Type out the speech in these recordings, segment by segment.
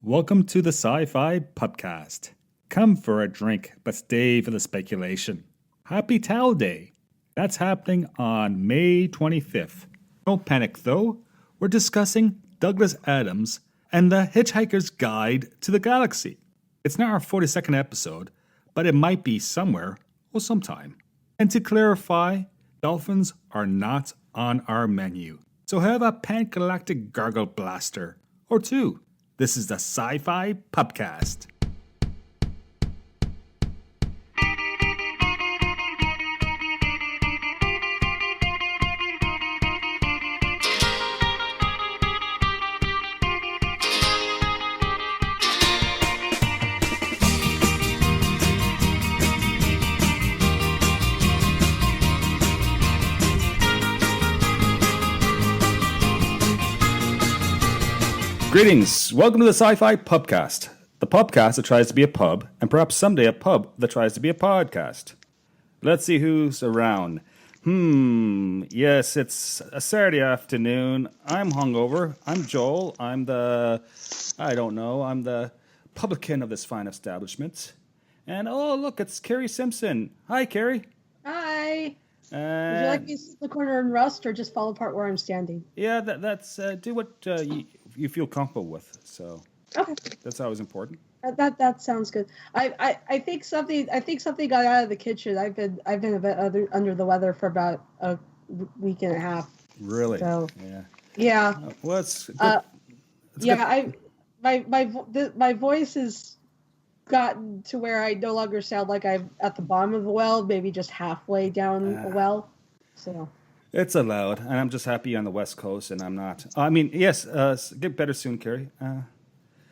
Welcome to the SciFi Pubcast. Come for a drink, but stay for the speculation. Happy Towel Day. That's happening on May 25th. Don't panic though. We're discussing Douglas Adams and the Hitchhiker's Guide to the Galaxy. It's not our 42nd episode, but it might be somewhere or sometime. And to clarify, dolphins are not on our menu. So have a pan-galactic gargle blaster or two. This is the SciFi Pubcast. Greetings. Welcome to the SciFi Pubcast, the pubcast that tries to be a pub, and perhaps someday a pub that tries to be a podcast. Let's see who's around. Yes, it's a Saturday afternoon. I'm hungover. I'm Joel. I'm the publican of this fine establishment. And oh, look, it's Carrie Simpson. Hi, Carrie. Hi. Would you like me to sit in the corner and rust, or just fall apart where I'm standing? Yeah, that's do what you feel comfortable with. So Okay, that's always important. that sounds good. I think something got out of the kitchen. I've been a bit under the weather for about a week and a half. Really? So yeah. yeah. Well, it's good. My voice has gotten to where I no longer sound like I'm at the bottom of the well, maybe just halfway down a well. So it's allowed, and I'm just happy on the West Coast, and I'm not. I mean, yes, get better soon, Carrie.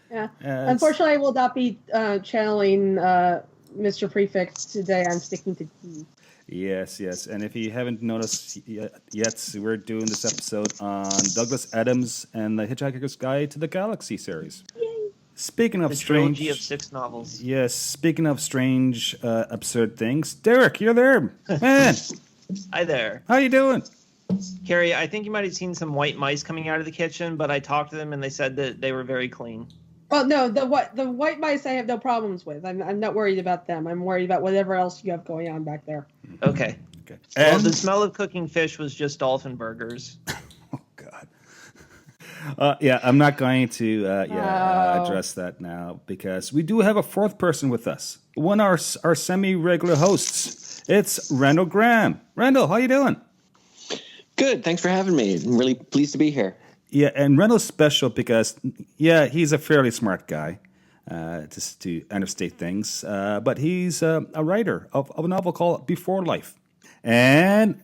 Yeah. Unfortunately, I will not be channeling Mr. Prefect today. I'm sticking to tea. Yes. And if you haven't noticed yet, we're doing this episode on Douglas Adams and the Hitchhiker's Guide to the Galaxy series. Yay. Speaking of the strange... trilogy of 6 novels. Yes, speaking of strange, absurd things. Derek, you're there. Man. Hi there. How you doing? Carrie, I think you might have seen some white mice coming out of the kitchen, but I talked to them and they said that they were very clean. Well, no, the white mice I have no problems with. I'm not worried about them. I'm worried about whatever else you have going on back there. Okay. And... Well, the smell of cooking fish was just dolphin burgers. Oh, God. I'm not going to address that now because we do have a fourth person with us. One of our semi-regular hosts. It's Randall Graham. Randall, how you doing? Good. Thanks for having me. I'm really pleased to be here. Yeah, and Randall's special because, he's a fairly smart guy, just to understate things. But he's a writer of a novel called Before Life. And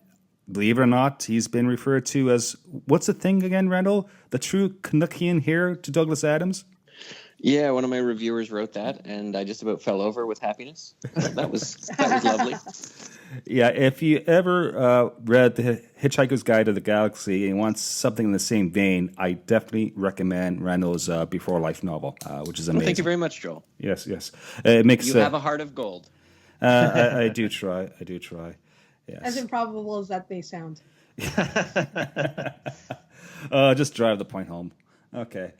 believe it or not, he's been referred to as, what's the thing again, Randall? The true Canuckian heir to Douglas Adams? Yeah, one of my reviewers wrote that, and I just about fell over with happiness. That was lovely. Yeah, if you ever read The Hitchhiker's Guide to the Galaxy and want something in the same vein, I definitely recommend Randall's Before Life novel, which is amazing. Well, thank you very much, Joel. Yes. It makes you have a heart of gold. I do try. Yes. As improbable as that may sound. Just drive the point home. Okay.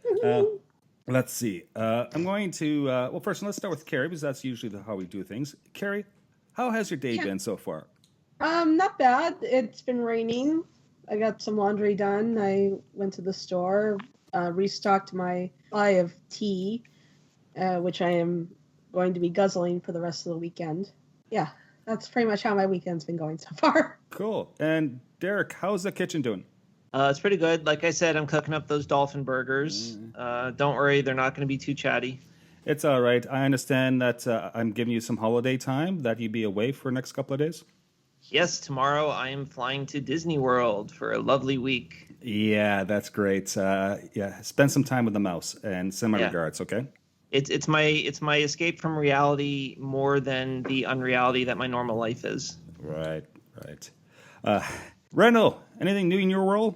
Let's see. I'm going to... first, let's start with Carrie, because that's usually how we do things. Carrie, how has your day been so far? Not bad. It's been raining. I got some laundry done. I went to the store, restocked my supply of tea, which I am going to be guzzling for the rest of the weekend. Yeah, that's pretty much how my weekend's been going so far. Cool. And Derek, how's the kitchen doing? It's pretty good. Like I said, I'm cooking up those dolphin burgers. Don't worry, they're not going to be too chatty. It's all right. I understand that I'm giving you some holiday time, that you'd be away for the next couple of days. Yes, tomorrow I am flying to Disney World for a lovely week. Yeah, that's great. Spend some time with the mouse and send my regards, okay? It's my escape from reality more than the unreality that my normal life is. Right. Randall, anything new in your world?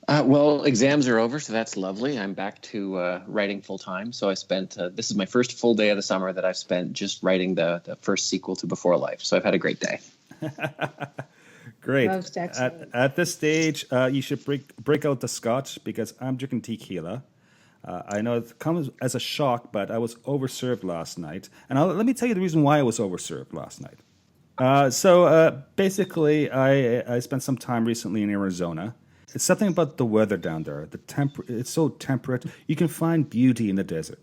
Exams are over, so that's lovely. I'm back to writing full time. So I spent, this is my first full day of the summer that I've spent just writing the first sequel to Before Life. So I've had a great day. Great. Most excellent. At this stage, you should break out the scotch because I'm drinking tequila. I know it comes as a shock, but I was overserved last night. And let me tell you the reason why I was overserved last night. Basically, I spent some time recently in Arizona. It's something about the weather down there. It's so temperate. You can find beauty in the desert.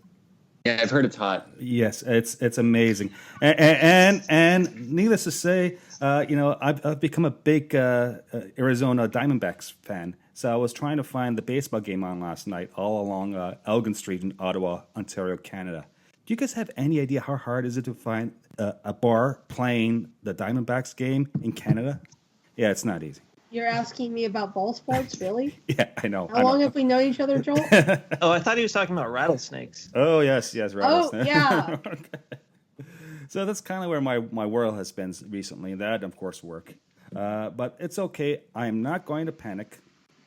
Yeah, I've heard it's hot. Yes, it's amazing, and needless to say, I've become a big Arizona Diamondbacks fan. So I was trying to find the baseball game on last night, all along Elgin Street in Ottawa, Ontario, Canada. Do you guys have any idea how hard is it to find a bar playing the Diamondbacks game in Canada? Yeah, it's not easy. You're asking me about ball sports, really? Yeah, I know. How long have we known each other, Joel? Oh, I thought he was talking about rattlesnakes. Oh, yes, rattlesnake. Oh, yeah. Okay. So that's kind of where my world has been recently. That, and of course, work. But it's okay. I am not going to panic.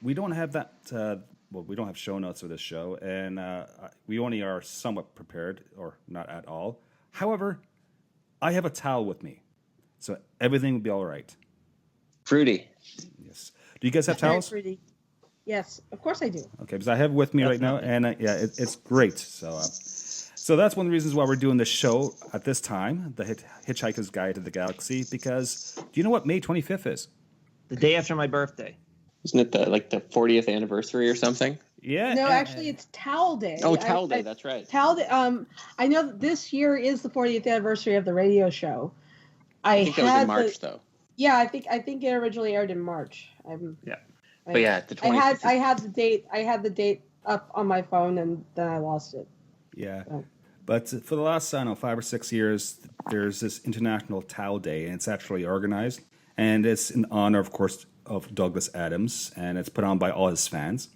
We don't have that. We don't have show notes for this show, and we only are somewhat prepared, or not at all. However, I have a towel with me, so everything will be all right. Fruity. Yes. Do you guys have towels? Very pretty. Yes, of course I do. Okay, because I have it with me right now, and it's great. So that's one of the reasons why we're doing this show at this time, the Hitchhiker's Guide to the Galaxy, because do you know what May 25th is? The day after my birthday. Isn't it the 40th anniversary or something? Yeah. No, actually, it's Towel Day. Oh, Towel Day. That's right. Towel Day. I know that this year is the 40th anniversary of the radio show. I think that was in March, though. Yeah, I think it originally aired in March. But yeah, the 25th. I had the date. I had the date up on my phone, and then I lost it. Yeah. So. But for the last, 5 or 6 years, there's this International Towel Day, and it's actually organized. And it's in honor, of course, of Douglas Adams, and it's put on by all his fans.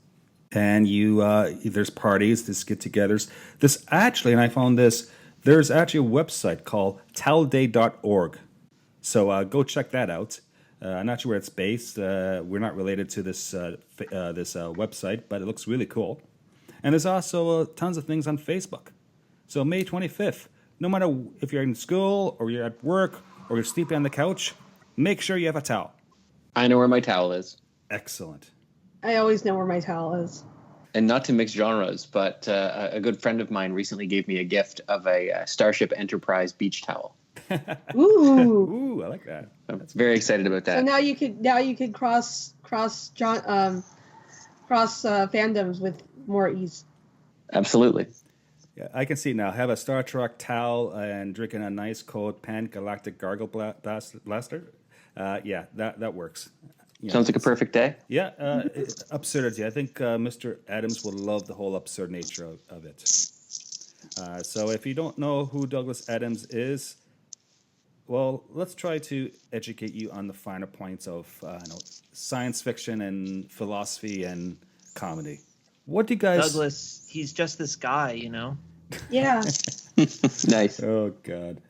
And there's parties, there's get-togethers. And I found this, there's actually a website called towelday.org. So go check that out. I'm not sure where it's based. We're not related to this website, but it looks really cool. And there's also tons of things on Facebook. So May 25th, no matter if you're in school or you're at work or you're sleeping on the couch, make sure you have a towel. I know where my towel is. Excellent. I always know where my towel is. And not to mix genres, but a good friend of mine recently gave me a gift of a Starship Enterprise beach towel. Ooh, I like that. I'm very excited about that. So now you could cross fandoms with more ease. Absolutely. Yeah, I can see now. Have a Star Trek towel and drinking a nice cold galactic gargle blaster. That works. Sounds like a perfect day. Yeah, absurdity. I think Mr. Adams will love the whole absurd nature of it. So if you don't know who Douglas Adams is, well, let's try to educate you on the finer points of science fiction and philosophy and comedy. What do you guys... Douglas, he's just this guy, Yeah. Nice. Oh, God.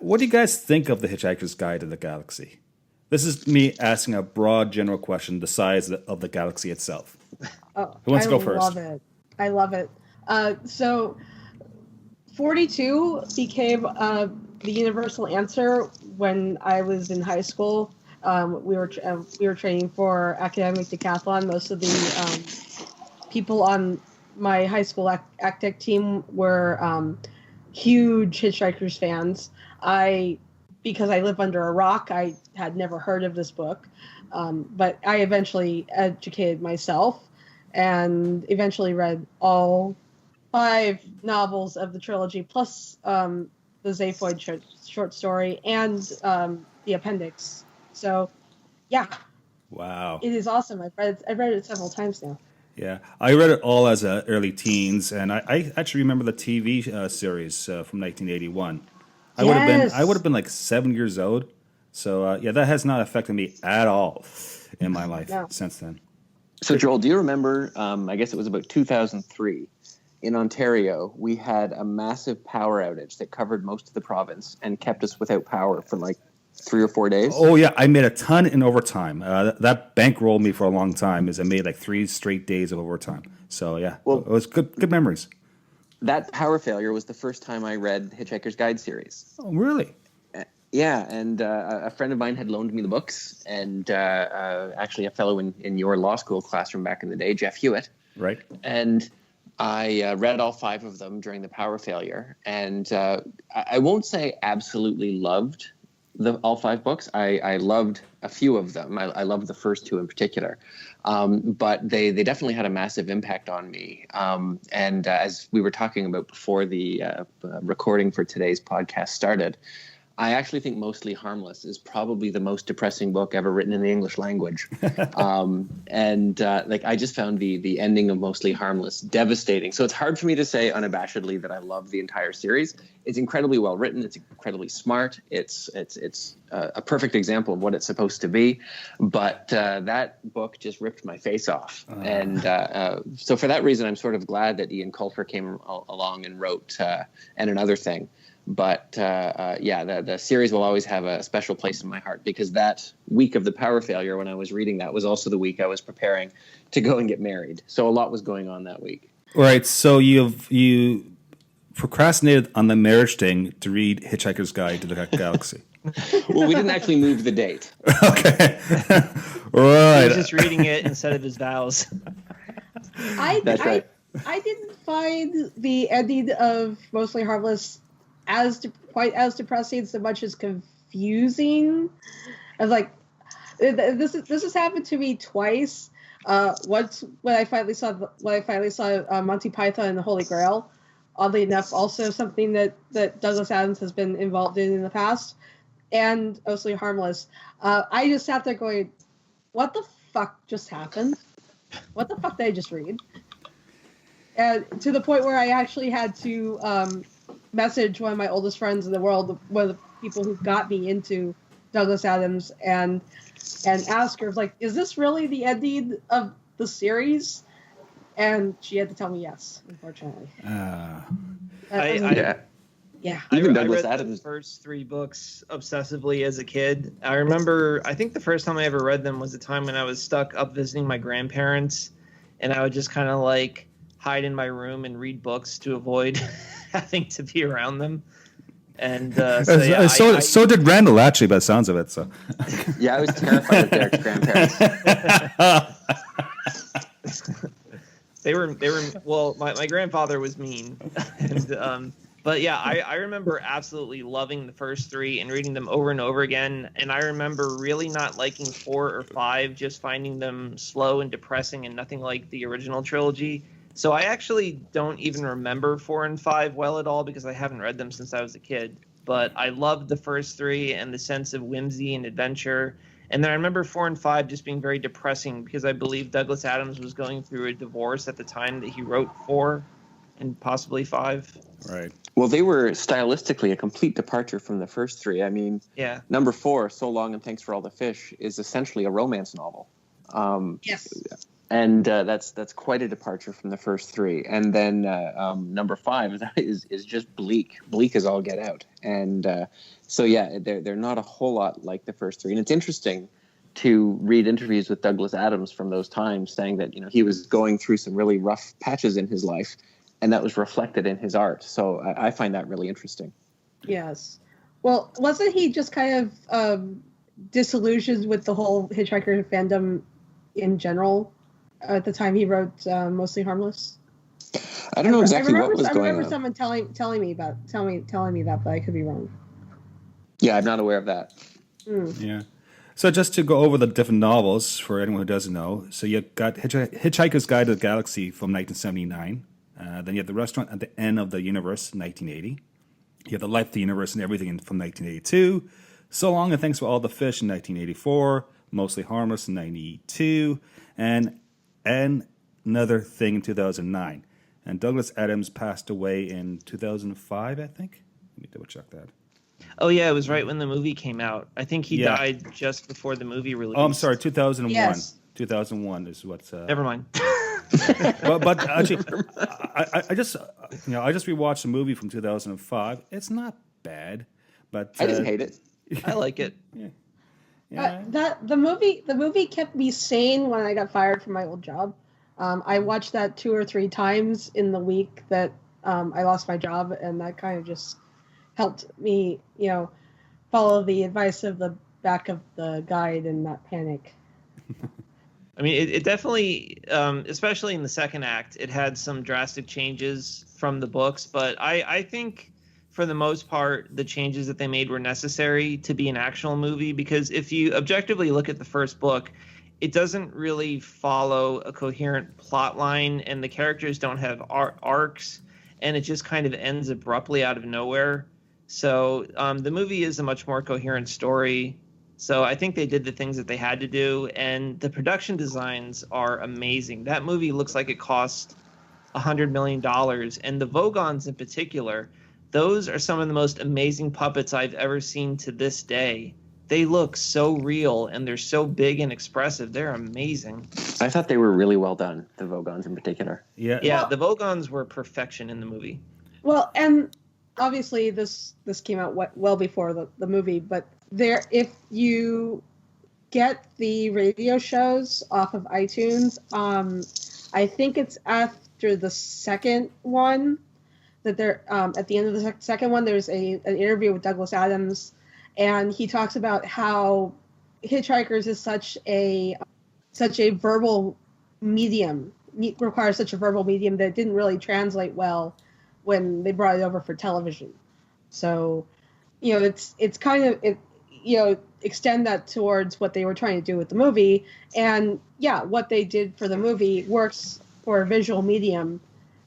What do you guys think of The Hitchhiker's Guide to the Galaxy? This is me asking a broad general question, the size of the galaxy itself. Oh, Who wants to go first? I love it. So 42 became the universal answer when I was in high school. We were training for academic decathlon. Most of the people on my high school ACTEC team were huge Hitchhikers fans. Because I live under a rock, I had never heard of this book, but I eventually educated myself and eventually read all 5 novels of the trilogy, plus the Zaphoid short story and the appendix. So, yeah. Wow. It is awesome. I've read it several times now. Yeah, I read it all as early teens, and I actually remember the TV series from 1981. I would have been like 7 years old, so that has not affected me at all in my life since then. So Joel, do you remember? I guess it was about 2003 in Ontario. We had a massive power outage that covered most of the province and kept us without power for like 3 or 4 days. Oh yeah, I made a ton in overtime. That bankrolled me for a long time, as I made like 3 straight days of overtime. So yeah, it was good memories. That power failure was the first time I read Hitchhiker's Guide series. Oh really? Yeah, and a friend of mine had loaned me the books, and actually a fellow in your law school classroom back in the day, Jeff Hewitt, Right. And I read all 5 of them during the power failure. And I won't say absolutely loved all 5 books. I loved a few of them. I loved the first 2 in particular. But they definitely had a massive impact on me. And as we were talking about before the recording for today's podcast started, I actually think Mostly Harmless is probably the most depressing book ever written in the English language. I just found the ending of Mostly Harmless devastating. So it's hard for me to say unabashedly that I love the entire series. It's incredibly well written. It's incredibly smart. It's a perfect example of what it's supposed to be. But that book just ripped my face off. So for that reason, I'm sort of glad that Ian Colfer came along and wrote And Another Thing. But the series will always have a special place in my heart, because that week of the power failure, when I was reading that, was also the week I was preparing to go and get married. So a lot was going on that week. Right. So you procrastinated on the marriage thing to read Hitchhiker's Guide to the Galaxy. Well, we didn't actually move the date. Okay. He Right. was just reading it instead of his vows. That's right. I didn't find the ending of Mostly Harmless quite as depressing, so much as confusing. I was like, this has happened to me twice. Once when I finally saw Monty Python and the Holy Grail. Oddly enough, also something that Douglas Adams has been involved in the past, and Mostly Harmless. I just sat there going, "What the fuck just happened? What the fuck did I just read?" And to the point where I actually had to message one of my oldest friends in the world, one of the people who got me into Douglas Adams, and ask her, like, "Is this really the ending of the series?" And she had to tell me yes, unfortunately. I Even I Douglas read Adams. the first 3 books obsessively as a kid. I remember, I think the first time I ever read them was the time when I was stuck up visiting my grandparents, and I would just kind of like hide in my room and read books to avoid having to be around them. And so did Randall, actually, by the sounds of it. So Yeah, I was terrified of Derek's grandparents. they were well, my grandfather was mean. But yeah, I remember absolutely loving the first 3 and reading them over and over again. And I remember really not liking 4 or 5, just finding them slow and depressing and nothing like the original trilogy. So I actually don't even remember 4 and 5 well at all, because I haven't read them since I was a kid. But I loved the first 3 and the sense of whimsy and adventure. And then I remember 4 and 5 just being very depressing, because I believe Douglas Adams was going through a divorce at the time that he wrote 4 and possibly 5. right. Well, they were stylistically a complete departure from the first 3. I mean, Yeah. number 4, So Long and Thanks for All the Fish, is essentially a romance novel. Yes. And that's quite a departure from the first 3. And then number 5 is just bleak as all get out. And they're not a whole lot like the first 3. And it's interesting to read interviews with Douglas Adams from those times, saying that he was going through some really rough patches in his life, and that was reflected in his art. So I find that really interesting. Yes. Well, wasn't he just kind of disillusioned with the whole Hitchhiker fandom in general at the time he wrote Mostly Harmless? I don't know exactly what was going on. I remember someone telling me that, but I could be wrong. Yeah, I'm not aware of that. Yeah. So just to go over the different novels for anyone who doesn't know. So you got Hitchhiker's Guide to the Galaxy from 1979. Then you have The Restaurant at the End of the Universe, 1980. You have The Life of the Universe and Everything from 1982. So Long and Thanks for All the Fish in 1984. Mostly Harmless in 1992. And Another Thing in 2009. And Douglas Adams passed away in 2005, I think. Let me double check that. Oh, yeah, it was right when the movie came out. I think he died just before the movie released. Oh, I'm sorry, 2001. Yes. 2001 is what's... Never mind. but actually, I just rewatched the movie from 2005. It's not bad, but I didn't hate it. I like it. Yeah. The movie kept me sane when I got fired from my old job. I watched that 2 or 3 times in the week that I lost my job, and that kind of just helped me, follow the advice of the back of the guide and not panic. I mean, it definitely, especially in the second act, it had some drastic changes from the books. But I think, for the most part, the changes that they made were necessary to be an actual movie. Because if you objectively look at the first book, it doesn't really follow a coherent plot line, and the characters don't have arcs, and it just kind of ends abruptly out of nowhere. So the movie is a much more coherent story. So I think they did the things that they had to do, and the production designs are amazing. That movie looks like it cost $100 million, and the Vogons in particular, those are some of the most amazing puppets I've ever seen to this day. They look so real, and they're so big and expressive. They're amazing. I thought they were really well done, the Vogons in particular. Yeah, the Vogons were perfection in the movie. Well, and obviously this came out well before the movie, but if you get the radio shows off of iTunes, I think it's after the second one that they're at the end of the second one. There's an interview with Douglas Adams, and he talks about how Hitchhikers is such a verbal medium, requires such a verbal medium that it didn't really translate well when they brought it over for television. So, it's kind of extend that towards what they were trying to do with the movie. And yeah, what they did for the movie works for a visual medium.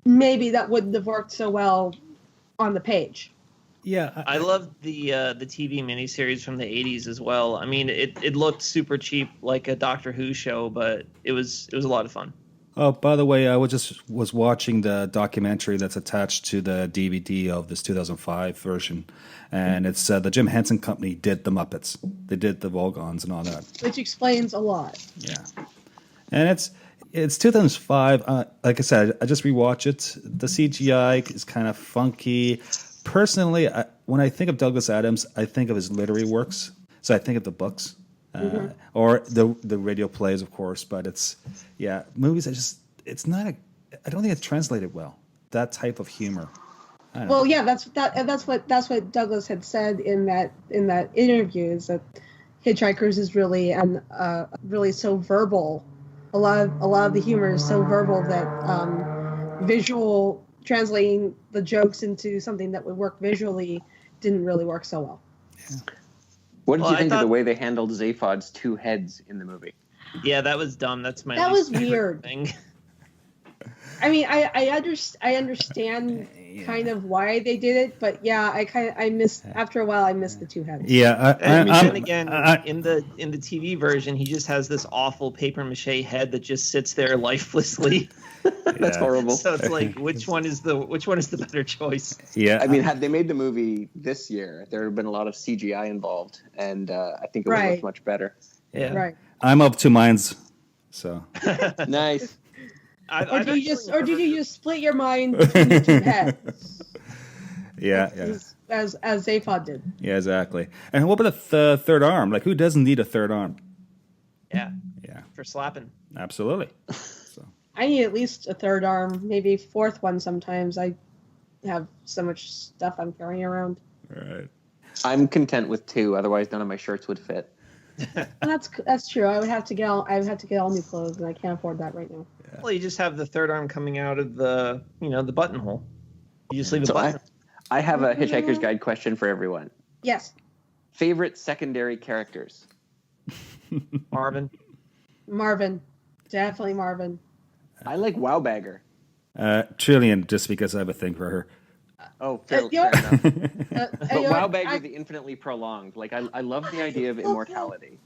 Maybe that wouldn't have worked so well on the page. Yeah, I loved the TV miniseries from the 80s as well. I mean, it looked super cheap, like a Doctor Who show, but it was a lot of fun. Oh, by the way, I was watching the documentary that's attached to the DVD of this 2005 version, and it's the Jim Henson Company did the Muppets. They did the Vogons and all that. Which explains a lot. Yeah, and it's 2005. Like I said, I just rewatched it. The CGI is kind of funky. Personally, when I think of Douglas Adams, I think of his literary works. So I think of the books. Or the radio plays, of course, but movies. It's not. I don't think it's translated well. That type of humor. Well, yeah, that's what Douglas had said in that interview, is that Hitchhikers is really really so verbal. A lot of the humor is so verbal that visual translating the jokes into something that would work visually didn't really work so well. Yeah. What did you think of the way they handled Zaphod's two heads in the movie? Yeah, that was dumb. That was weird. Thing. I mean, I understand kind of why they did it, but yeah, I missed after a while. I missed the two heads. Yeah, then again, in the TV version, he just has this awful paper mache head that just sits there lifelessly. That's horrible. So it's like, which one is the better choice? Yeah, I mean, had they made the movie this year, there would have been a lot of CGI involved, and I think it would look much better. Yeah, right. I'm of two minds. So nice. Or did you just split your mind between the two heads? Yeah. As Zaphod did. Yeah, exactly. And what about the third arm? Like, who doesn't need a third arm? Yeah. Yeah. For slapping. Absolutely. So. I need at least a third arm, maybe a fourth one sometimes. I have so much stuff I'm carrying around. Right. I'm content with two, otherwise none of my shirts would fit. That's true. I would have to get all new clothes, and I can't afford that right now. Yeah. Well, you just have the third arm coming out of the buttonhole. You just leave a button. I have a Hitchhiker's Guide question for everyone. Yes. Favorite secondary characters? Marvin. Definitely Marvin. I like Wowbagger. Trillian, just because I have a thing for her. Oh, fair enough. But Wowbagger, the infinitely prolonged. Like, I love the idea of immortality.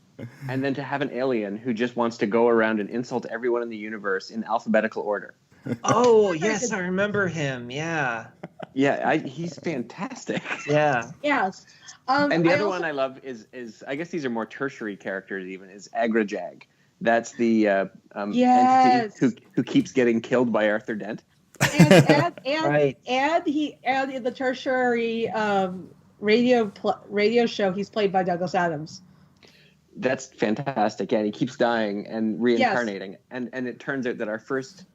And then to have an alien who just wants to go around and insult everyone in the universe in alphabetical order. Oh, yes, I remember him. Yeah. Yeah, he's fantastic. Yeah. Yes. And the other one I love is I guess these are more tertiary characters even, is Agrajag. That's the entity who keeps getting killed by Arthur Dent. And he in the tertiary radio show, he's played by Douglas Adams. That's fantastic. Yeah, and he keeps dying and reincarnating. Yes. And it turns out that our first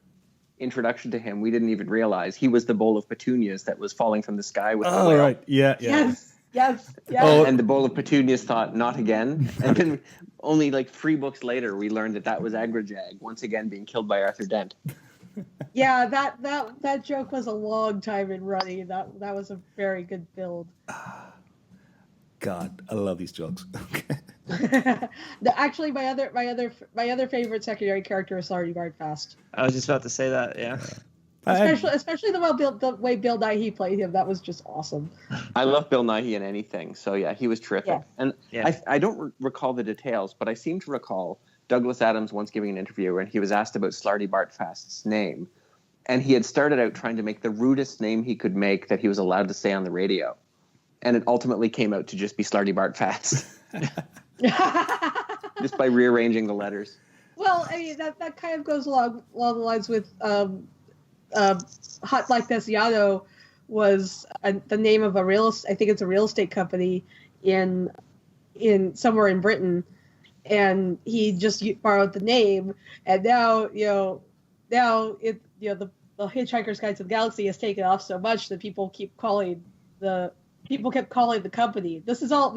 introduction to him, we didn't even realize he was the bowl of petunias that was falling from the sky with the whale. Right. Yeah. Yes. Oh. And the bowl of petunias thought, not again. And then only like 3 books later, we learned that was Agrajag, once again being killed by Arthur Dent. Yeah, that joke was a long time in running. That was a very good build. God, I love these jokes. Actually, my other favorite secondary character is Slarty Bartfast. I was just about to say that. Yeah. Especially the way Bill Nighy played him. That was just awesome. I love Bill Nighy in anything. So yeah, he was terrific. Yeah. And Yeah. I don't recall the details, but I seem to recall Douglas Adams once giving an interview, and he was asked about Slarty Bartfast's name. And he had started out trying to make the rudest name he could make that he was allowed to say on the radio. And it ultimately came out to just be Slarty Bartfast. Just by rearranging the letters. Well, I mean, that kind of goes along the lines with Hot Like Desiato was the name of I think it's a real estate company in somewhere in Britain, and he just borrowed the name, and now the Hitchhiker's Guide to the Galaxy has taken off so much that people kept calling the company. This is all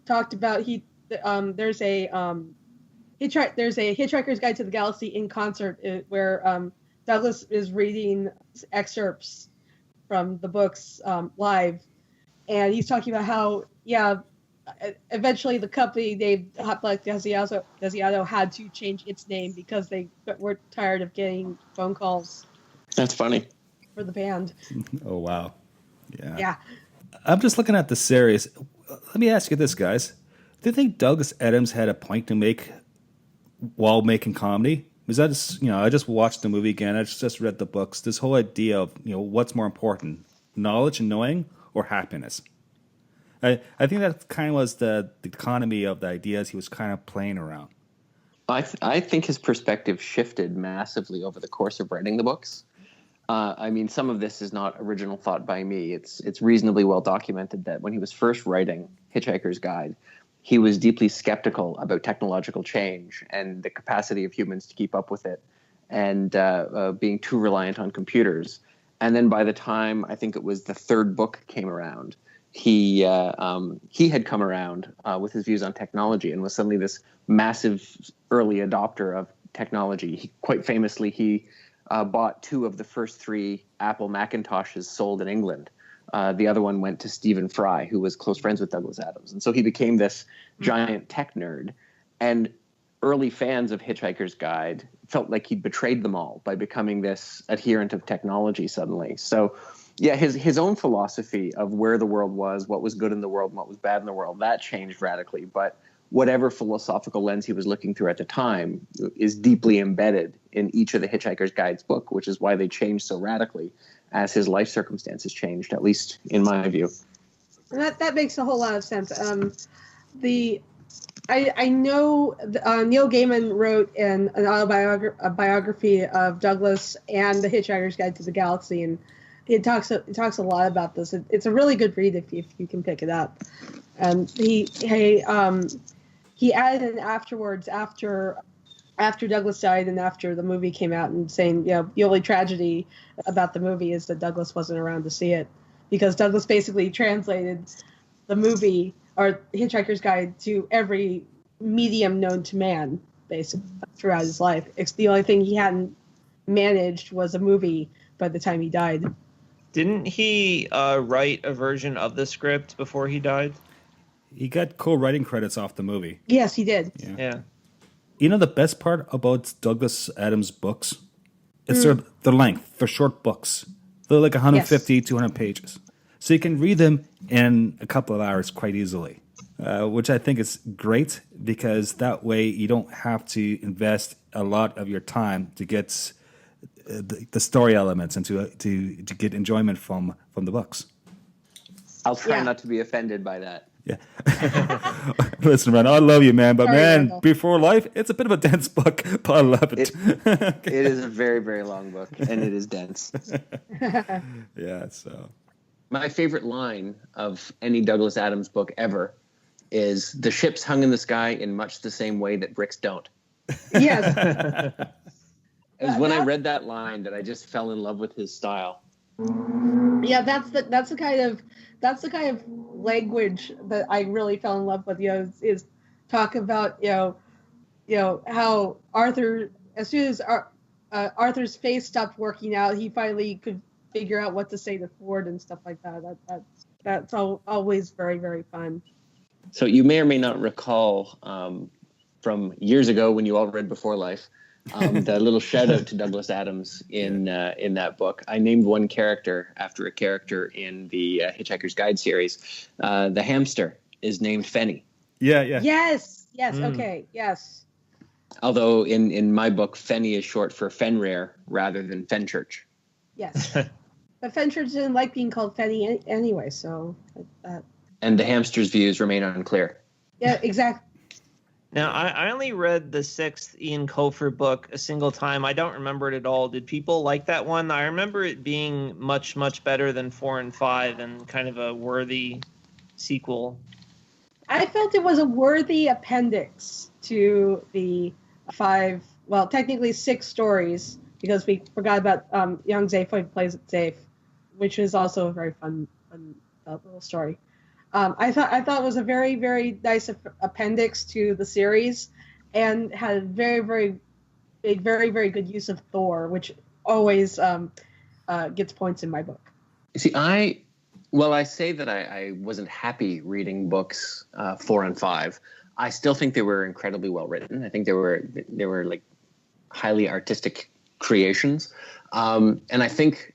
talked about. There's a Hitchhiker's Guide to the Galaxy in concert where Douglas is reading excerpts from the books live, and he's talking about how eventually the company named Hot Like Desiato had to change its name because they were tired of getting phone calls. That's funny. For the band. Oh, wow. Yeah. I'm just looking at the series. Let me ask you this, guys. Do you think Douglas Adams had a point to make while making comedy? Because I just watched the movie again. I just read the books. This whole idea of, what's more important, knowledge and knowing or happiness? I think that kind of was the economy of the ideas he was kind of playing around. I think his perspective shifted massively over the course of writing the books. I mean, some of this is not original thought by me. It's reasonably well documented that when he was first writing Hitchhiker's Guide, he was deeply skeptical about technological change and the capacity of humans to keep up with it, and being too reliant on computers. And then by the time I think it was the 3rd book came around, he had come around with his views on technology and was suddenly this massive early adopter of technology. Quite famously, he bought 2 of the first 3 Apple Macintoshes sold in England. The other one went to Stephen Fry, who was close friends with Douglas Adams. And so he became this giant tech nerd. And early fans of Hitchhiker's Guide felt like he'd betrayed them all by becoming this adherent of technology suddenly. So, yeah, his own philosophy of where the world was, what was good in the world, and what was bad in the world, that changed radically. But whatever philosophical lens he was looking through at the time is deeply embedded in each of the Hitchhiker's Guide's book, which is why they changed so radically as his life circumstances changed, at least in my view. That makes a whole lot of sense. I know Neil Gaiman wrote an autobiography of Douglas and the Hitchhiker's Guide to the Galaxy, and it talks a lot about this. It's a really good read if you can pick it up. And he added in afterwards, after Douglas died and after the movie came out, and saying, the only tragedy about the movie is that Douglas wasn't around to see it, because Douglas basically translated the movie or Hitchhiker's Guide to every medium known to man, basically, throughout his life. The only thing he hadn't managed was a movie by the time he died. Didn't he write a version of the script before he died? He got co-writing credits off the movie. Yes, he did. Yeah. The best part about Douglas Adams' books? It's their length. They're short books. They're like 150, 200 pages. So you can read them in a couple of hours quite easily, which I think is great, because that way you don't have to invest a lot of your time to get the story elements and to get enjoyment from the books. I'll try not to be offended by that. Yeah. Listen, man, I love you, man. But, Sorry, man, Michael. Before Life, it's a bit of a dense book, but I love it. It is a very, very long book, and it is dense. Yeah, so. My favorite line of any Douglas Adams book ever is, "The ships hung in the sky in much the same way that bricks don't." Yes. It was when I read that line that I just fell in love with his style. Yeah, that's the kind of language that I really fell in love with. Is talk about how Arthur, as soon as Arthur's face stopped working out, he finally could figure out what to say to Ford and stuff like that. That's always very, very fun. So you may or may not recall from years ago when you all read Before Life, the little shout out to Douglas Adams in that book. I named one character after a character in the Hitchhiker's Guide series. The hamster is named Fenny. Yeah. Yes. Okay. Yes. Although in my book, Fenny is short for Fenrir rather than Fenchurch. Yes. But Fenchurch didn't like being called Fenny anyway, so. And the hamster's views remain unclear. Yeah, exactly. Now, I only read the 6th Ian Colfer book a single time. I don't remember it at all. Did people like that one? I remember it being much, much better than 4 and 5 and kind of a worthy sequel. I felt it was a worthy appendix to the 5, well, technically 6 stories, because we forgot about young Zafe who plays it Zafe, which is also a very fun little story. I thought it was a very, very nice appendix to the series, and had a very, very big, very, very good use of Thor, which always gets points in my book. See, I say that I wasn't happy reading books 4 and 5. I still think they were incredibly well written. I think they were like highly artistic creations, and I think.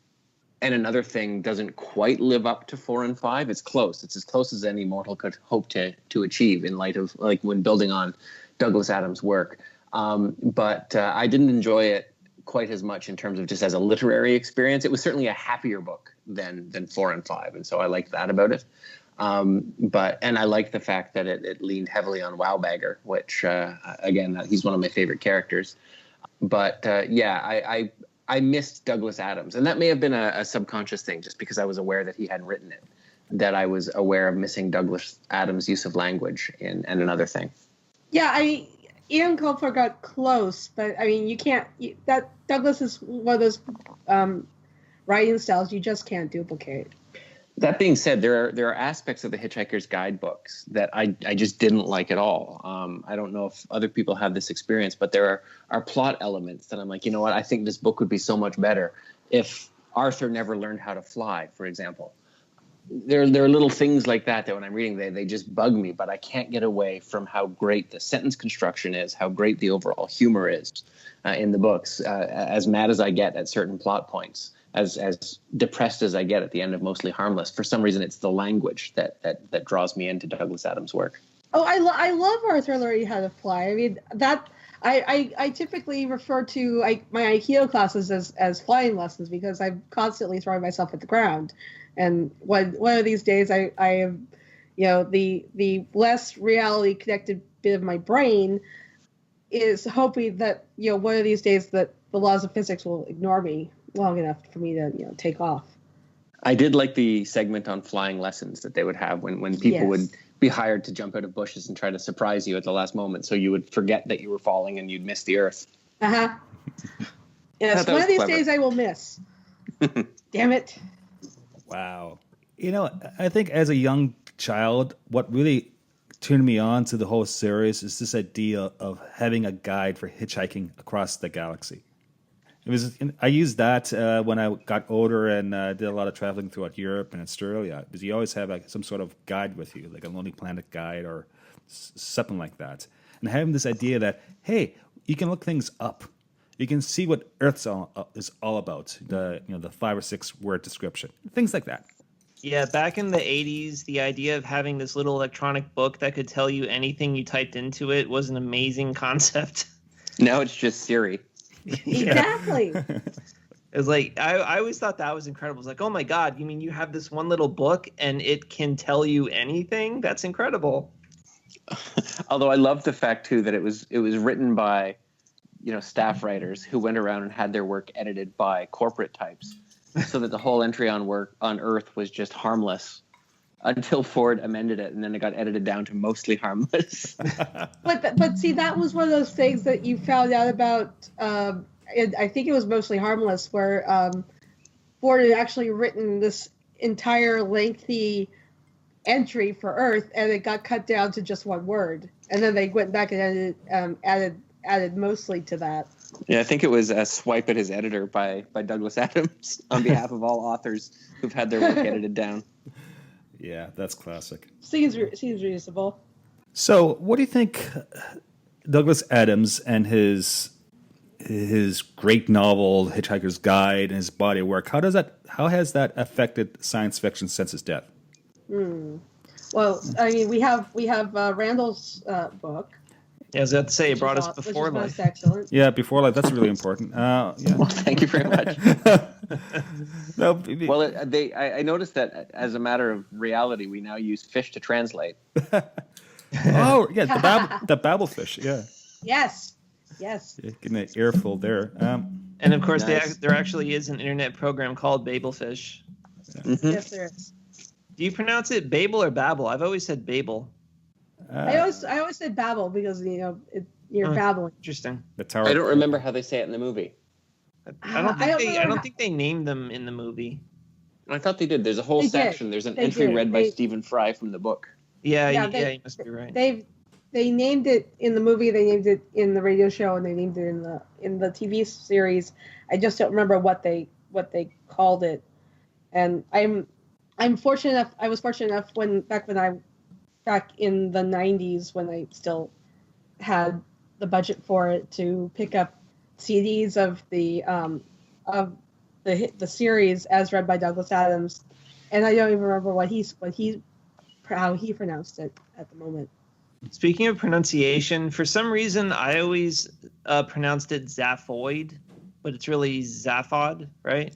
And another thing doesn't quite live up to 4 and 5. It's close. It's as close as any mortal could hope to achieve in light of like when building on Douglas Adams' work. But I didn't enjoy it quite as much in terms of just as a literary experience. It was certainly a happier book than 4 and 5, and so I liked that about it. And I liked the fact that it leaned heavily on Wowbagger, which again, he's one of my favorite characters. But I missed Douglas Adams, and that may have been a subconscious thing, just because I was aware that he hadn't written it, that I was aware of missing Douglas Adams' use of language and another thing. Yeah, Ian Colfer got close, but I mean, that Douglas is one of those writing styles you just can't duplicate. That being said, there are aspects of the Hitchhiker's Guide books that I just didn't like at all. I don't know if other people have this experience, but there are plot elements that I'm like, you know what, I think this book would be so much better if Arthur never learned how to fly, for example. There are little things like that when I'm reading, they just bug me, but I can't get away from how great the sentence construction is, how great the overall humor is in the books, as mad as I get at certain plot points. As depressed as I get at the end of Mostly Harmless, for some reason it's the language that draws me into Douglas Adams' work. Oh, I love Arthur learning how to fly. I mean, that I typically refer to my Aikido classes as flying lessons, because I'm constantly throwing myself at the ground. And one of these days I am, the less reality connected bit of my brain is hoping that, one of these days that the laws of physics will ignore me long enough for me to take off. I did like the segment on flying lessons that they would have when people would be hired to jump out of bushes and try to surprise you at the last moment, so you would forget that you were falling and you'd miss the earth. Yes, one of these days I will miss. Damn it. Wow. I think as a young child, what really turned me on to the whole series is this idea of having a guide for hitchhiking across the galaxy. I used that when I got older and did a lot of traveling throughout Europe and Australia, because you always have some sort of guide with you, like a Lonely Planet guide or something like that. And having this idea that, hey, you can look things up. You can see what Earth's is all about, the 5 or 6 word description, things like that. Yeah, back in the 80s, the idea of having this little electronic book that could tell you anything you typed into it was an amazing concept. Now it's just Siri. Exactly. It's like I always thought that was incredible. It's like, oh my God, you mean you have this one little book and it can tell you anything? That's incredible. Although I love the fact too that it was written by staff writers who went around and had their work edited by corporate types, so that the whole entry on Earth was just harmless. Until Ford amended it, and then it got edited down to Mostly Harmless. but see, that was one of those things that you found out about. I think it was Mostly Harmless, where Ford had actually written this entire lengthy entry for Earth, and it got cut down to just one word, and then they went back and added mostly to that. Yeah, I think it was a swipe at his editor by Douglas Adams on behalf of all authors who've had their work edited down. Yeah, that's classic. Seems reasonable. So, what do you think Douglas Adams and his great novel Hitchhiker's Guide and his body of work, how has that affected science fiction since his death? Well, I mean, we have Randall's book. Yeah, I was about to say, it brought us which Before is most Life. excellent. Yeah, Before Life, that's really important. Yeah. Well, thank you very much. No, Well, I noticed that as a matter of reality, we now use fish to translate. oh, yeah, the Babelfish, yeah. Yes. Yeah, getting an earful there. And of course, Nice. there actually is an internet program called Babelfish. Mhm. Yes, there is. Do you pronounce it Babel or Babel? I've always said Babel. I always said babble because you're babbling. Interesting. the Tower. I don't remember how they say it in the movie. I don't remember think they named them in the movie. I thought they did. There's a whole They did. section. There's an They entry did. read by They- Stephen Fry from the book. Yeah, Yeah, you must be right. They named it in the movie. They named it in the radio show, and they named it in the TV series. I just don't remember what they called it. And I'm fortunate enough. I was fortunate enough back in the 90s when I still had the budget for it to pick up CDs of the series as read by Douglas Adams, and I don't even remember how he pronounced it at the moment. Speaking of pronunciation, for some reason I always pronounced it Zaphoid, but it's really Zaphod, right?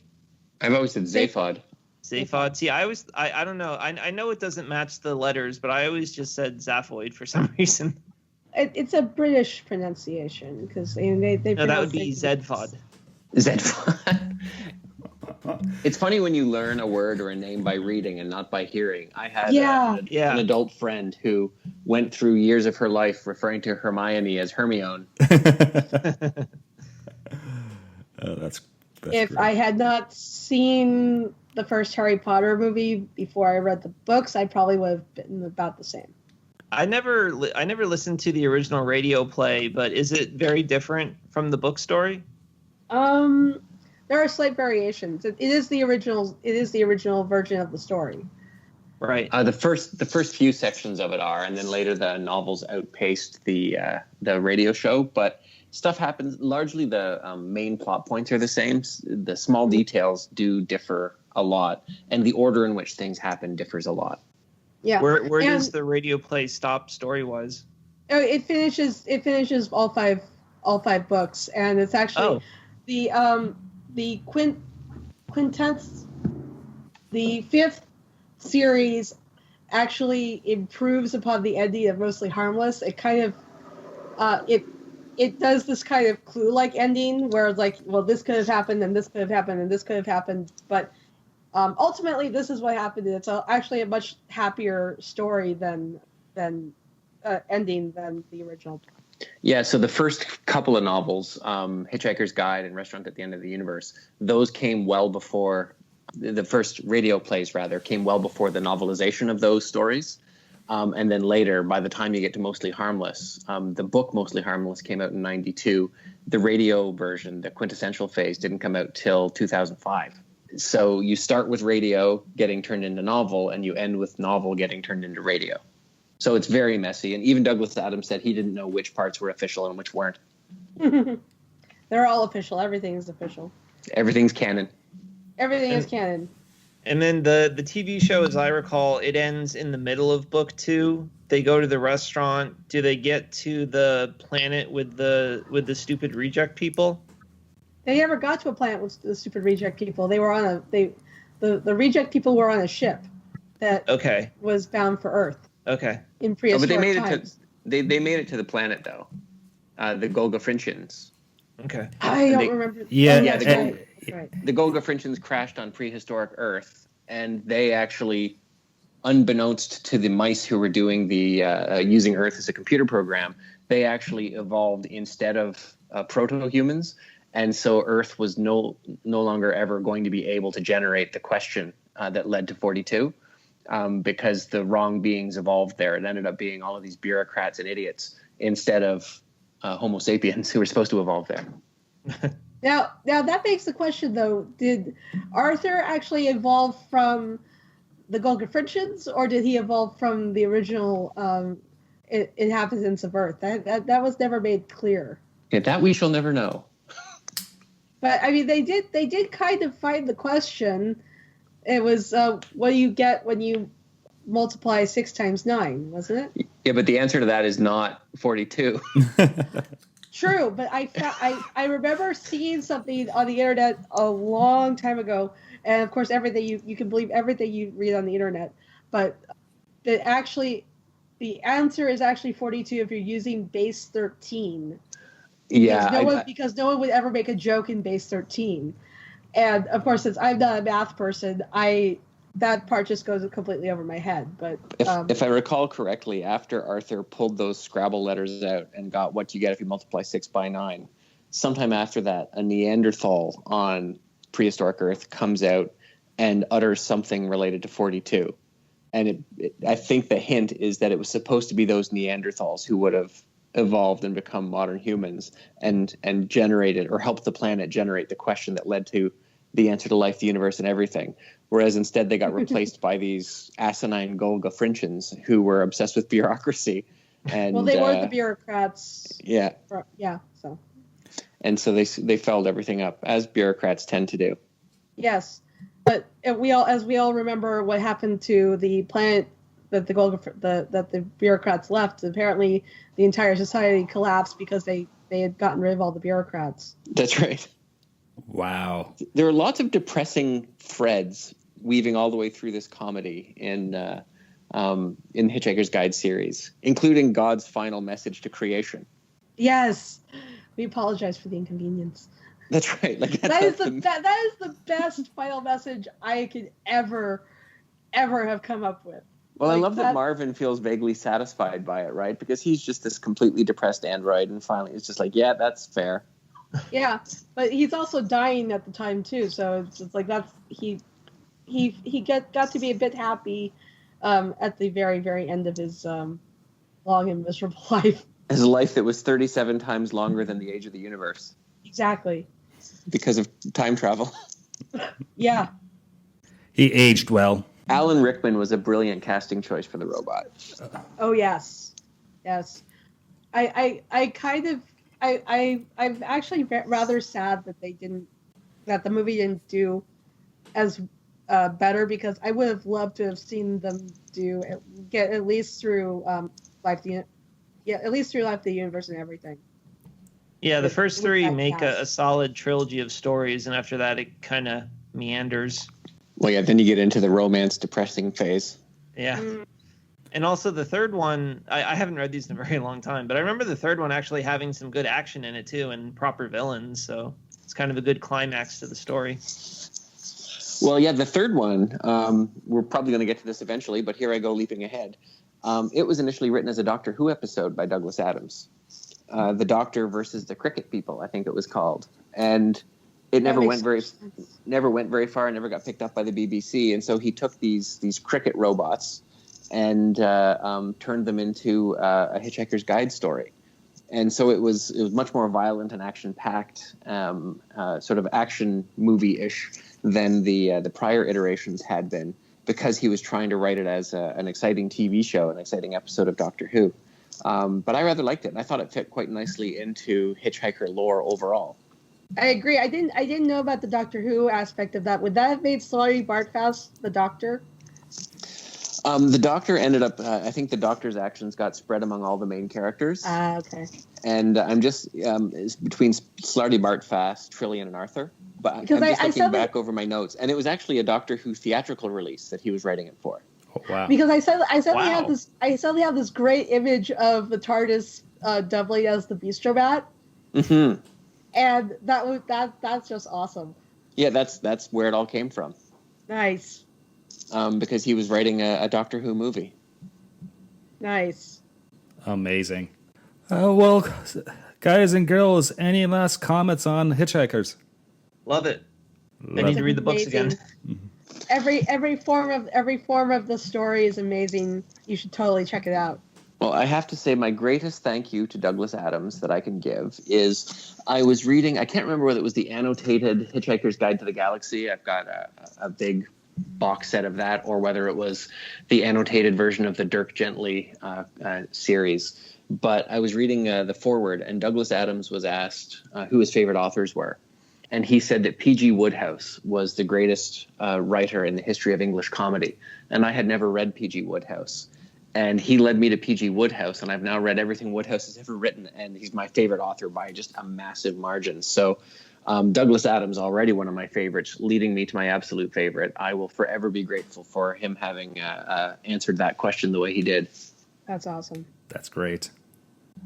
I've always said Zaphod. Zaphod. See, I don't know. I know it doesn't match the letters, but I always just said Zaphoid for some reason. It's a British pronunciation because they No, that would pronounce be it- Zedfod. Zaphod. It's funny when you learn a word or a name by reading and not by hearing. I had Yeah. an adult friend who went through years of her life referring to Hermione as Hermione. Oh, that's If great. I had not seen the first Harry Potter movie before I read the books, I probably would have been about the same. I never listened to the original radio play, but is it very different from the book story? There are slight variations. It is the original. It is the original version of the story. Right. The first few sections of it are, and then later the novels outpaced the radio show. But stuff happens. Largely, the main plot points are the same. The small details do differ a lot, and the order in which things happen differs a lot. Yeah. Where And- does the radio play stop story wise? Oh, it finishes all five books, and it's actually the quintessence, the fifth series actually improves upon the ending of Mostly Harmless. It kind of it does this kind of Clue-like ending where it's like, well, this could have happened, and this could have happened, and this could have happened, but ultimately this is what happened. It's actually a much happier story than ending than the original. Yeah, so the first couple of novels, Hitchhiker's Guide and Restaurant at the End of the Universe, those came well before the first radio plays, rather, came well before the novelization of those stories. And then later, by the time you get to Mostly Harmless, the book Mostly Harmless came out in 92. The radio version, the quintessential phase, didn't come out till 2005. So you start with radio getting turned into novel, and you end with novel getting turned into radio. So it's very messy. And even Douglas Adams said he didn't know which parts were official and which weren't. They're all official. Everything is official. Everything's canon. Everything is canon. And then the TV show, as I recall, it ends in the middle of book 2. They go to the restaurant. Do they get to the planet with the stupid reject people? They never got to a planet with the stupid reject people. They were on the reject people were on a ship that was bound for Earth Okay. in prehistoric But they made times. they made it to the planet though. The Golgafrinchians. Okay. I don't they- remember. Yeah, that's and- right. The Golgafrinchians crashed on prehistoric Earth, and they actually, unbeknownst to the mice who were doing the using Earth as a computer program, they actually evolved instead of proto-humans, and so Earth was no longer ever going to be able to generate the question that led to 42. because the wrong beings evolved there. It ended up being all of these bureaucrats and idiots instead of Homo sapiens who were supposed to evolve there. Now that begs the question, though: did Arthur actually evolve from the Golgafrinchans, or did he evolve from the original inhabitants of Earth? That was never made clear. Yeah, that we shall never know. But I mean, they did kind of find the question. It was what do you get when you multiply 6 times 9, wasn't it? Yeah, but the answer to that is not 42. True, but I remember seeing something on the internet a long time ago, and of course everything you can believe everything you read on the internet, but the answer is actually 42 if you're using base 13. Yeah, because no one would ever make a joke in base 13, and of course since I'm not a math person, that part just goes completely over my head. But if I recall correctly, after Arthur pulled those Scrabble letters out and got what you get if you multiply 6 by 9, sometime after that, a Neanderthal on prehistoric Earth comes out and utters something related to 42. And I think the hint is that it was supposed to be those Neanderthals who would have evolved and become modern humans and generated or helped the planet generate the question that led to the answer to life, the universe, and everything. Whereas instead they got replaced by these asinine Golgafrinchans who were obsessed with bureaucracy. And, well, they were the bureaucrats. Yeah. Yeah. So. And so they fouled everything up, as bureaucrats tend to do. Yes, but as we all remember what happened to the planet that the bureaucrats left. Apparently, the entire society collapsed because they had gotten rid of all the bureaucrats. That's right. Wow. There are lots of depressing threads weaving all the way through this comedy in Hitchhiker's Guide series, including God's final message to creation. Yes, we apologize for the inconvenience. That's right. Like that is the best final message I could ever have come up with. Well, I love that Marvin feels vaguely satisfied by it, right? Because he's just this completely depressed android, and finally it's just like, yeah, that's fair. Yeah, but he's also dying at the time too, so it's like that's he got to be a bit happy at the very, very end of his long and miserable life. His life that was 37 times longer than the age of the universe. Exactly. Because of time travel. Yeah. He aged well. Alan Rickman was a brilliant casting choice for the robot. Oh yes, yes. I'm actually rather sad that the movie didn't do as better, because I would have loved to have seen them get at least through Life the Universe and everything. Yeah, the first 3 make cast. a solid trilogy of stories, and after that it kind of meanders. Well, yeah, then you get into the romance depressing phase. Yeah. And also the third one, I haven't read these in a very long time, but I remember the third one actually having some good action in it too, and proper villains, so it's kind of a good climax to the story. Well, yeah, the third one, we're probably going to get to this eventually, but here I go leaping ahead. It was initially written as a Doctor Who episode by Douglas Adams. The Doctor versus the Cricket People, I think it was called. And it never went very far and never got picked up by the BBC. And so he took these cricket robots and turned them into a Hitchhiker's Guide story. And so it was much more violent and action-packed, sort of action movie-ish than the prior iterations had been, because he was trying to write it as an exciting TV show, an exciting episode of Doctor Who. But I rather liked it, and I thought it fit quite nicely into Hitchhiker lore overall. I agree. I didn't know about the Doctor Who aspect of that. Would that have made Slarty Bartfast the Doctor? The Doctor ended up, I think the Doctor's actions got spread among all the main characters. Okay. And I'm just, it's between Slarty Bartfast, Trillian, and Arthur. But Because I'm just looking back over my notes. And it was actually a Doctor Who theatrical release that he was writing it for. Oh, wow. Because I suddenly have this great image of the TARDIS doubling as the Bistro Bat. Mm-hmm. And that's just awesome. Yeah, that's where it all came from. Nice. Because he was writing a Doctor Who movie. Nice. Amazing. Well, guys and girls, any last comments on Hitchhikers? Love it. I need to read the books again. every form of the story is amazing. You should totally check it out. Well, I have to say my greatest thank you to Douglas Adams that I can give is I was reading, I can't remember whether it was the annotated Hitchhiker's Guide to the Galaxy. I've got a big box set of that, or whether it was the annotated version of the Dirk Gently series. But I was reading the foreword, and Douglas Adams was asked who his favorite authors were. And he said that P.G. Wodehouse was the greatest writer in the history of English comedy. And I had never read P.G. Wodehouse. And he led me to P.G. Wodehouse, and I've now read everything Wodehouse has ever written, and he's my favorite author by just a massive margin. So Douglas Adams, already one of my favorites, leading me to my absolute favorite. I will forever be grateful for him having answered that question the way he did. That's awesome. That's great.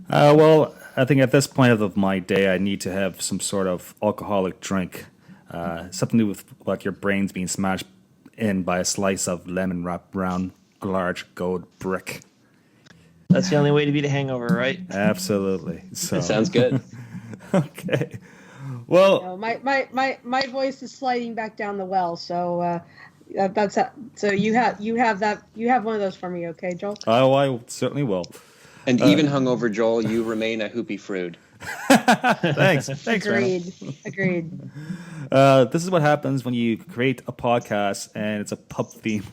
Well, I think at this point of my day, I need to have some sort of alcoholic drink. Something to do with like your brains being smashed in by a slice of lemon wrapped around large gold brick. That's the only way to beat a hangover, right? Absolutely. So That sounds good. Okay. Well, No, my voice is sliding back down the well, so so you have one of those for me, okay, Joel? oh, I certainly will. And even hungover, Joel, you remain a hoopy frood. Thanks. Thanks, Randall. Agreed. This is what happens when you create a podcast and it's a pub theme.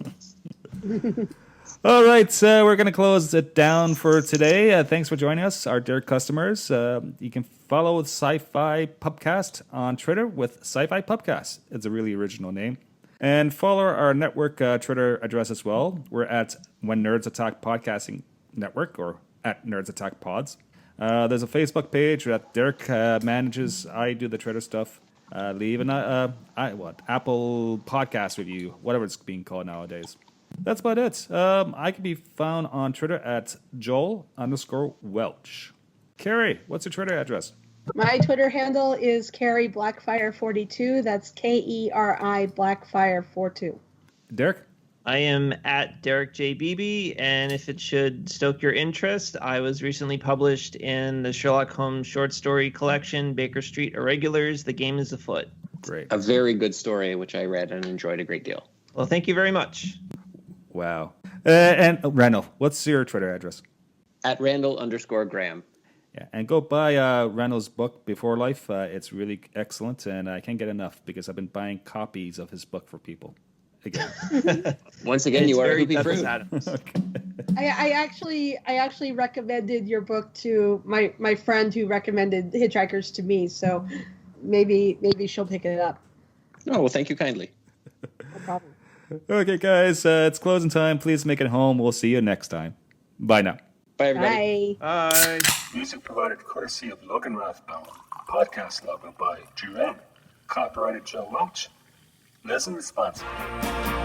All right, so we're going to close it down for today. Thanks for joining us, our dear customers. You can follow SciFi Pubcast on Twitter with SciFi Pubcast. It's a really original name. And follow our network Twitter address as well. We're at When Nerds Attack Podcasting Network, or at Nerds Attack Pods. There's a Facebook page that Derek manages. I do the Twitter stuff. Leave an Apple Podcast review, whatever it's being called nowadays. That's about it. I can be found on Twitter at Joel_Welch. Carrie, what's your Twitter address? My Twitter handle is Carrie Blackfire42. That's Keri Blackfire42. Derek? I am at Derek J. Beebe, and if it should stoke your interest, I was recently published in the Sherlock Holmes short story collection, Baker Street Irregulars, The Game is Afoot. Great. A very good story, which I read and enjoyed a great deal. Well, thank you very much. Wow. And Randall, what's your Twitter address? At Randall_Graham. Yeah, and go buy Randall's book, Before Life. It's really excellent, and I can't get enough because I've been buying copies of his book for people. Again. Once again, you are a hoopy Douglas fruit. Adams. Okay. I actually recommended your book to my friend who recommended Hitchhikers to me, so maybe she'll pick it up. Oh, well, thank you kindly. No problem. Okay, guys, it's closing time. Please make it home. We'll see you next time. Bye now. Bye, everybody. Bye. Bye. Music provided courtesy of Logan Rathbone. Podcast logo by Drew M. Copyrighted Joe Welch. Listen responsibly.